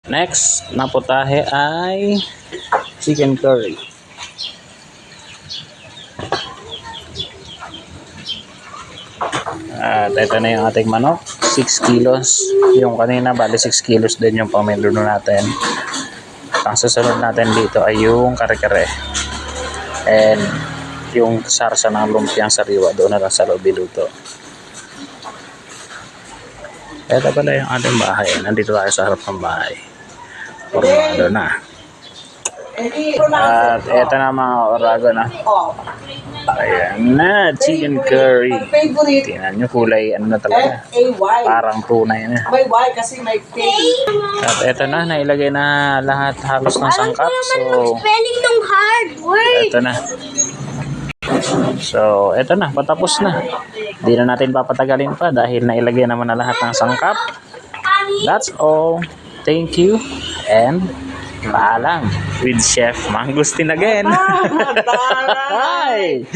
Next na putahe ay chicken curry. At ito na yung ating manok, 6 kilos. Yung kanina, bali 6 kilos din yung pamilino natin. Ang susunod natin dito ay yung kare-kare. And yung sarsa ng lumpiang sariwa, doon na lang sa loob iluto. Ito pala yung ating bahay. Nandito tayo sa harap ng bahay. Formado na. At ito na mga orago na. Ayan na, chicken curry. Tingnan nyo, kulay ano na talaga. Parang tunay na. May Y kasi may K. At ito na, nailagay na lahat halos ng sangkap. So, spelling ng hard word. ito na. So, ito na, patapos na. Hindi na natin papatagalin pa dahil nailagay naman na lahat ng sangkap. That's all. Thank you and paalam with Chef Mangustin again. Bye!